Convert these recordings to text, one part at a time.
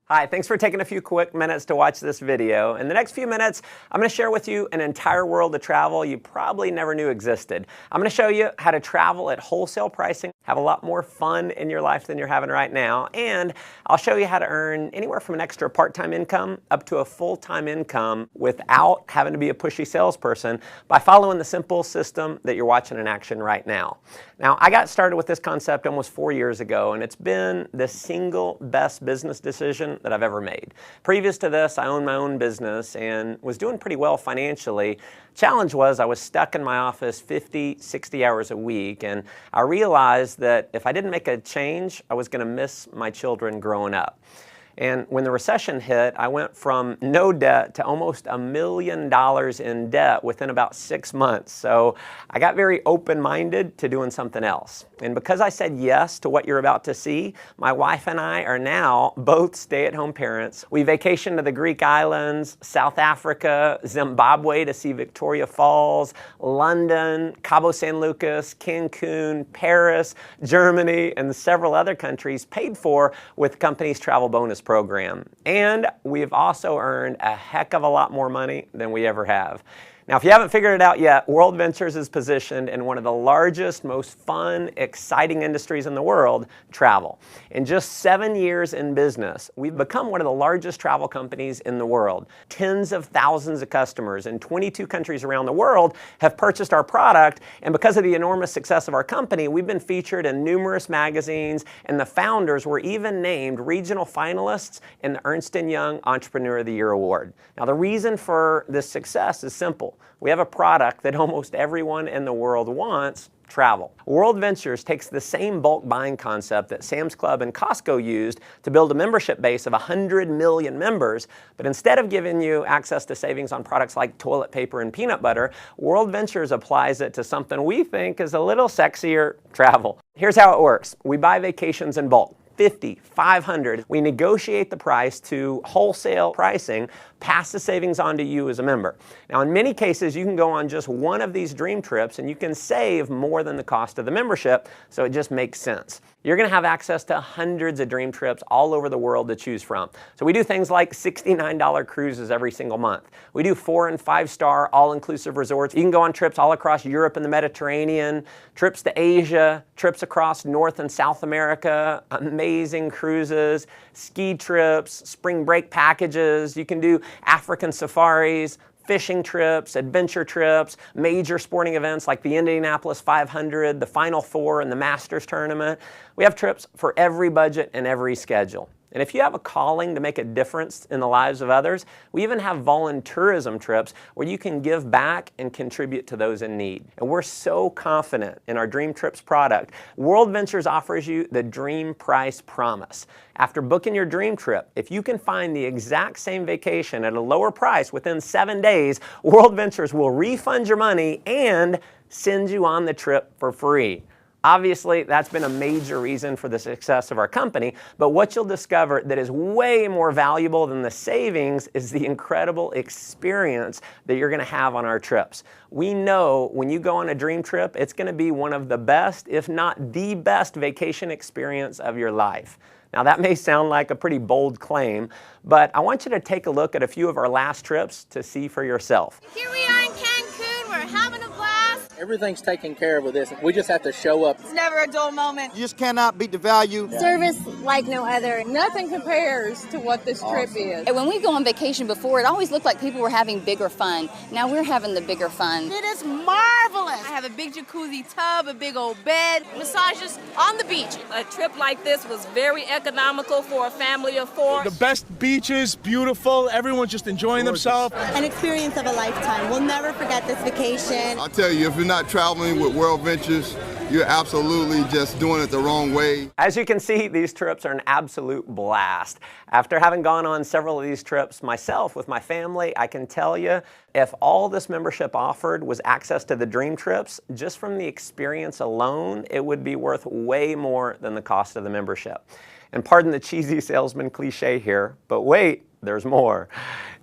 Hi, thanks for taking a few quick minutes to watch this video. In the next few minutes, I'm going to share with you an entire world of travel you probably never knew existed. I'm going to show you how to travel at wholesale pricing, have a lot more fun in your life than you're having right now, and I'll show you how to earn anywhere from an extra part-time income up to a full-time income without having to be a pushy salesperson by following the simple system that you're watching in action right now. Now, I got started with this concept almost 4 years ago, and it's been the single best business decision that I've ever made. Previous to this, I owned my own business and was doing pretty well financially. Challenge was I was stuck in my office 50, 60 hours a week, and I realized that if I didn't make a change, I was going to miss my children growing up. And when the recession hit, I went from no debt to almost $1 million in debt within about 6 months. So I got very open-minded to doing something else. And because I said yes to what you're about to see, my wife and I are now both stay-at-home parents. We vacationed to the Greek islands, South Africa, Zimbabwe to see Victoria Falls, London, Cabo San Lucas, Cancun, Paris, Germany, and several other countries paid for with the company's travel bonus program. And we've also earned a heck of a lot more money than we ever have. Now, if you haven't figured it out yet, World Ventures is positioned in one of the largest, most fun, exciting industries in the world, travel. In just 7 years in business, we've become one of the largest travel companies in the world. Tens of thousands of customers in 22 countries around the world have purchased our product, and because of the enormous success of our company, we've been featured in numerous magazines, and the founders were even named regional finalists in the Ernst & Young Entrepreneur of the Year Award. Now, the reason for this success is simple. We have a product that almost everyone in the world wants: travel. World Ventures takes the same bulk buying concept that Sam's Club and Costco used to build a membership base of 100 million members, but instead of giving you access to savings on products like toilet paper and peanut butter, World Ventures applies it to something we think is a little sexier: travel. Here's how it works. We buy vacations in bulk. 50, 500. We negotiate the price to wholesale pricing, pass the savings on to you as a member. Now, in many cases, you can go on just one of these dream trips and you can save more than the cost of the membership, so it just makes sense. You're going to have access to hundreds of dream trips all over the world to choose from. So we do things like $69 cruises every single month. We do 4- and 5-star all-inclusive resorts. You can go on trips all across Europe and the Mediterranean, trips to Asia, trips across North and South America, amazing cruises, ski trips, spring break packages. You can do African safaris, fishing trips, adventure trips, major sporting events like the Indianapolis 500, the Final Four, and the Masters tournament. We have trips for every budget and every schedule. And if you have a calling to make a difference in the lives of others, we even have volunteerism trips where you can give back and contribute to those in need. And we're so confident in our Dream Trips product. World Ventures offers you the Dream Price Promise. After booking your dream trip, if you can find the exact same vacation at a lower price within 7 days, World Ventures will refund your money and send you on the trip for free. Obviously, that's been a major reason for the success of our company, but what you'll discover that is way more valuable than the savings is the incredible experience that you're going to have on our trips. We know when you go on a dream trip, it's going to be one of the best, if not the best, vacation experience of your life. Now, that may sound like a pretty bold claim, but I want you to take a look at a few of our last trips to see for yourself. Here we are in Cancun. We're having a blast. Everything's taken care of with this. We just have to show up. It's never a dull moment. You just cannot beat the value. Service like no other. Nothing compares to what this trip is. And when we go on vacation before, it always looked like people were having bigger fun. Now we're having the bigger fun. It is marvelous. I have a big jacuzzi tub, a big old bed, massages on the beach. A trip like this was very economical for a family of 4. The best beaches, beautiful, everyone's just enjoying themselves. An experience of a lifetime. We'll never forget this vacation. I'll tell you, if you're not traveling with World Ventures, you're absolutely just doing it the wrong way. As you can see, these trips are an absolute blast. After having gone on several of these trips myself with my family, I can tell you, if all this membership offered was access to the dream trips, just from the experience alone, it would be worth way more than the cost of the membership. And pardon the cheesy salesman cliche here, but wait, there's more.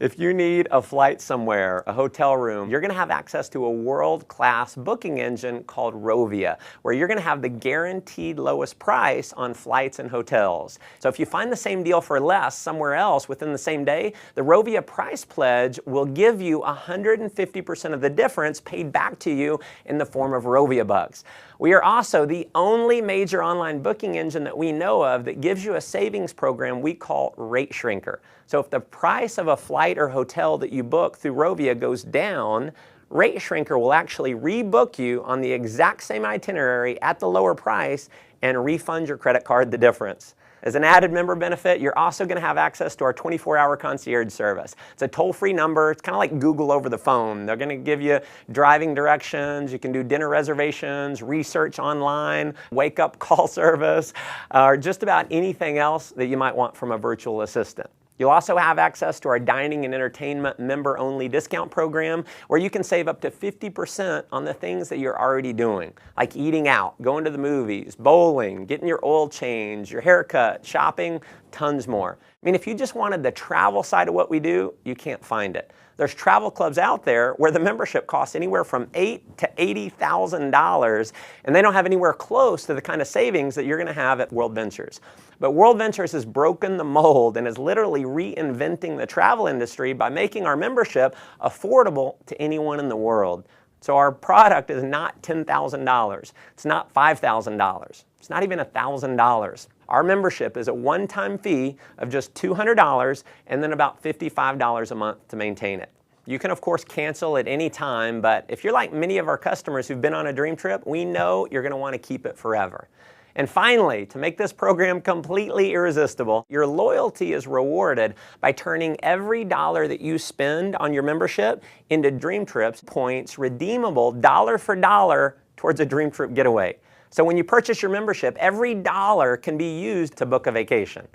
If you need a flight somewhere, a hotel room, you're going to have access to a world-class booking engine called Rovia, where you're going to have the guaranteed lowest price on flights and hotels. So if you find the same deal for less somewhere else within the same day, the Rovia price pledge will give you 150% of the difference paid back to you in the form of Rovia bucks. We are also the only major online booking engine that we know of that gives you a savings program we call Rate Shrinker. So if the price of a flight or hotel that you book through Rovia goes down, Rate Shrinker will actually rebook you on the exact same itinerary at the lower price and refund your credit card the difference. As an added member benefit, you're also going to have access to our 24-hour concierge service. It's a toll-free number. It's kind of like Google over the phone. They're going to give you driving directions. You can do dinner reservations, research online, wake-up call service, or just about anything else that you might want from a virtual assistant. You'll also have access to our dining and entertainment member-only discount program where you can save up to 50% on the things that you're already doing, like eating out, going to the movies, bowling, getting your oil change, your haircut, shopping, tons more. I mean, if you just wanted the travel side of what we do, you can't find it. There's travel clubs out there where the membership costs anywhere from $8,000 to $80,000, and they don't have anywhere close to the kind of savings that you're going to have at World Ventures. But World Ventures has broken the mold and is literally reinventing the travel industry by making our membership affordable to anyone in the world. So our product is not $10,000. It's not $5,000. It's not even $1,000. Our membership is a one-time fee of just $200 and then about $55 a month to maintain it. You can, of course, cancel at any time, but if you're like many of our customers who've been on a dream trip, we know you're going to want to keep it forever. And finally, to make this program completely irresistible, your loyalty is rewarded by turning every dollar that you spend on your membership into Dream Trips points redeemable dollar for dollar towards a Dream Trip getaway. So when you purchase your membership, every dollar can be used to book a vacation.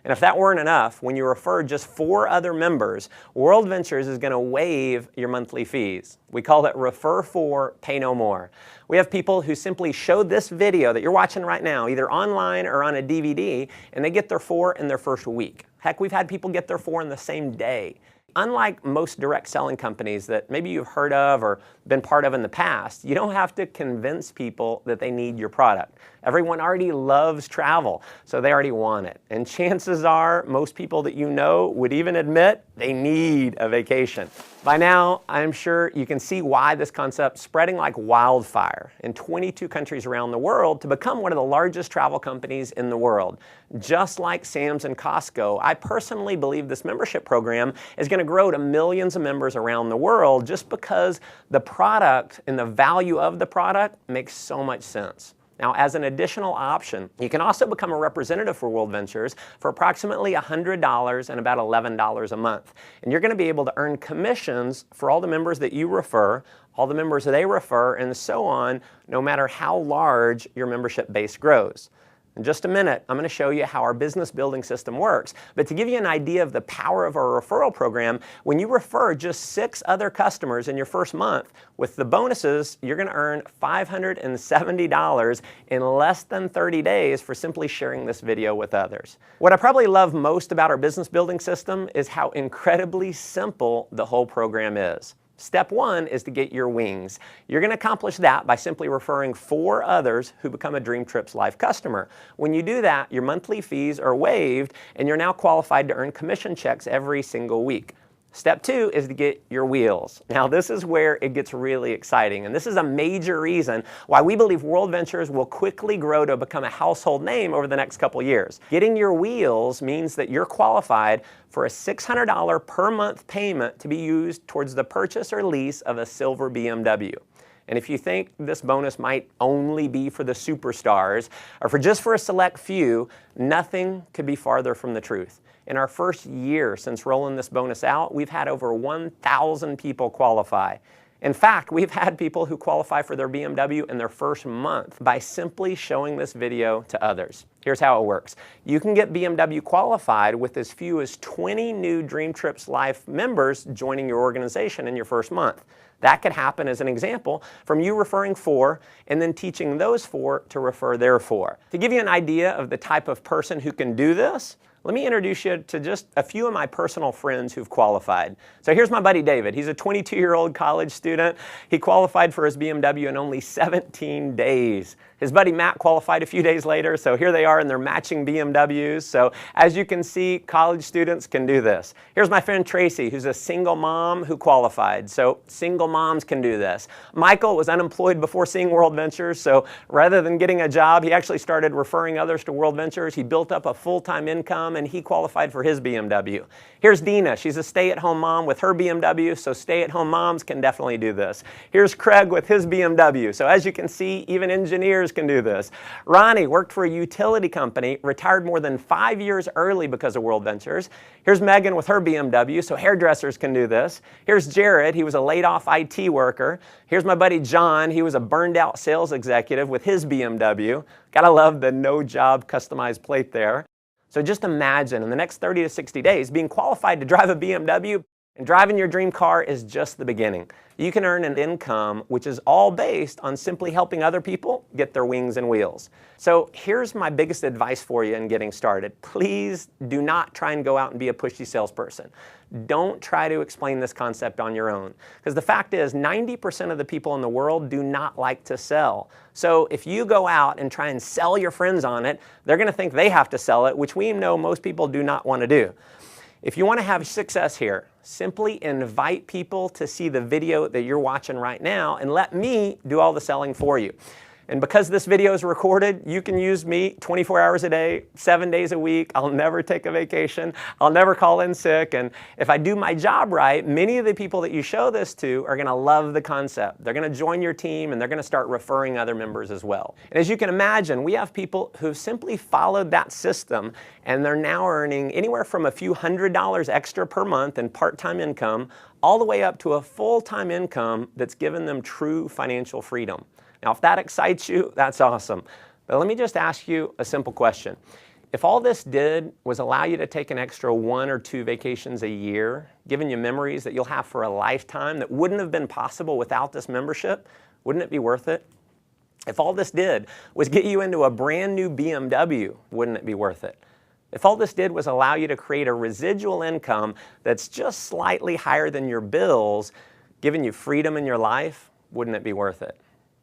And if that weren't enough, when you refer just 4 other members, World Ventures is going to waive your monthly fees. We call it Refer 4, Pay No More. We have people who simply show this video that you're watching right now, either online or on a DVD, and they get their 4 in their first week. Heck, we've had people get their 4 in the same day. Unlike most direct selling companies that maybe you've heard of or been part of in the past, you don't have to convince people that they need your product. Everyone already loves travel, so they already want it. And chances are most people that you know would even admit they need a vacation. By now, I'm sure you can see why this concept's spreading like wildfire in 22 countries around the world to become one of the largest travel companies in the world. Just like Sam's and Costco, I personally believe this membership program is going to grow to millions of members around the world just because the product and the value of the product makes so much sense. Now, as an additional option, you can also become a representative for World Ventures for approximately $100 and about $11 a month. And you're going to be able to earn commissions for all the members that you refer, all the members that they refer, and so on, no matter how large your membership base grows. In just a minute, I'm going to show you how our business building system works. But to give you an idea of the power of our referral program, when you refer just 6 other customers in your first month, with the bonuses, you're going to earn $570 in less than 30 days for simply sharing this video with others. What I probably love most about our business building system is how incredibly simple the whole program is. Step 1 is to get your wings. You're going to accomplish that by simply referring 4 others who become a Dream Trips Life customer. When you do that, your monthly fees are waived and you're now qualified to earn commission checks every single week. Step 2 is to get your wheels. Now, this is where it gets really exciting, and this is a major reason why we believe World Ventures will quickly grow to become a household name over the next couple years. Getting your wheels means that you're qualified for a $600 per month payment to be used towards the purchase or lease of a silver BMW. And if you think this bonus might only be for the superstars or for just a select few, nothing could be farther from the truth. In our first year since rolling this bonus out, we've had over 1,000 people qualify. In fact, we've had people who qualify for their BMW in their first month by simply showing this video to others. Here's how it works. You can get BMW qualified with as few as 20 new Dream Trips Life members joining your organization in your first month. That could happen, as an example, from you referring 4 and then teaching those 4 to refer their 4. To give you an idea of the type of person who can do this, let me introduce you to just a few of my personal friends who've qualified. So here's my buddy David. He's a 22-year-old college student. He qualified for his BMW in only 17 days. His buddy Matt qualified a few days later, so here they are in their matching BMWs. So as you can see, college students can do this. Here's my friend Tracy, who's a single mom who qualified. So single moms can do this. Michael was unemployed before seeing World Ventures, so rather than getting a job, he actually started referring others to World Ventures. He built up a full-time income and he qualified for his BMW. Here's Dina. She's a stay-at-home mom with her BMW, so stay-at-home moms can definitely do this. Here's Craig with his BMW. So as you can see, even engineers can do this. Ronnie worked for a utility company, retired more than 5 years early because of World Ventures. Here's Megan with her BMW, so hairdressers can do this. Here's Jared. He was a laid-off IT worker. Here's my buddy John. He was a burned-out sales executive with his BMW. Gotta love the no-job customized plate there. So just imagine in the next 30 to 60 days being qualified to drive a BMW, and driving your dream car is just the beginning. You can earn an income which is all based on simply helping other people get their wings and wheels. So here's my biggest advice for you in getting started. Please do not try and go out and be a pushy salesperson. Don't try to explain this concept on your own. Because the fact is, 90% of the people in the world do not like to sell. So if you go out and try and sell your friends on it, they're going to think they have to sell it, which we know most people do not want to do. If you want to have success here, simply invite people to see the video that you're watching right now and let me do all the selling for you. And because this video is recorded, you can use me 24 hours a day, 7 days a week. I'll never take a vacation. I'll never call in sick. And if I do my job right, many of the people that you show this to are going to love the concept. They're going to join your team and they're going to start referring other members as well. And as you can imagine, we have people who've simply followed that system and they're now earning anywhere from a few $100s extra per month in part-time income all the way up to a full-time income that's given them true financial freedom. Now, if that excites you, that's awesome. But let me just ask you a simple question. If all this did was allow you to take an extra 1 or 2 vacations a year, giving you memories that you'll have for a lifetime that wouldn't have been possible without this membership, wouldn't it be worth it? If all this did was get you into a brand new BMW, wouldn't it be worth it? If all this did was allow you to create a residual income that's just slightly higher than your bills, giving you freedom in your life, wouldn't it be worth it?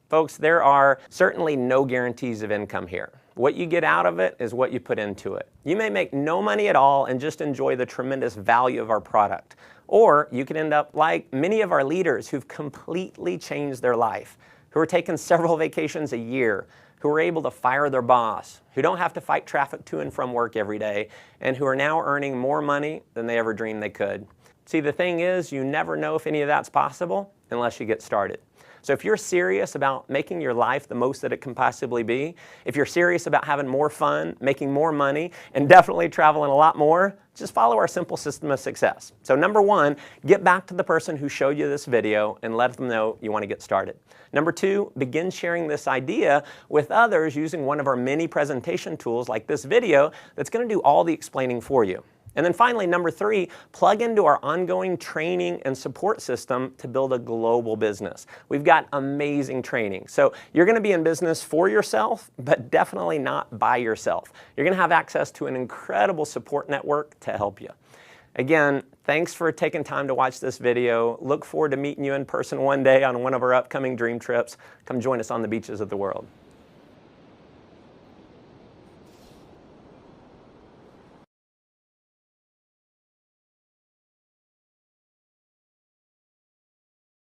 Folks, there are certainly no guarantees of income here. What you get out of it is what you put into it. You may make no money at all and just enjoy the tremendous value of our product. Or you could end up like many of our leaders who've completely changed their life, who are taking several vacations a year, who are able to fire their boss, who don't have to fight traffic to and from work every day, and who are now earning more money than they ever dreamed they could. See, the thing is, you never know if any of that's possible unless you get started. So if you're serious about making your life the most that it can possibly be, if you're serious about having more fun, making more money, and definitely traveling a lot more, just follow our simple system of success. So number 1, get back to the person who showed you this video and let them know you want to get started. Number 2, begin sharing this idea with others using one of our many presentation tools like this video that's going to do all the explaining for you. And then finally, number 3, plug into our ongoing training and support system to build a global business. We've got amazing training. So you're going to be in business for yourself, but definitely not by yourself. You're going to have access to an incredible support network to help you. Again, thanks for taking time to watch this video. Look forward to meeting you in person one day on one of our upcoming dream trips. Come join us on the beaches of the world.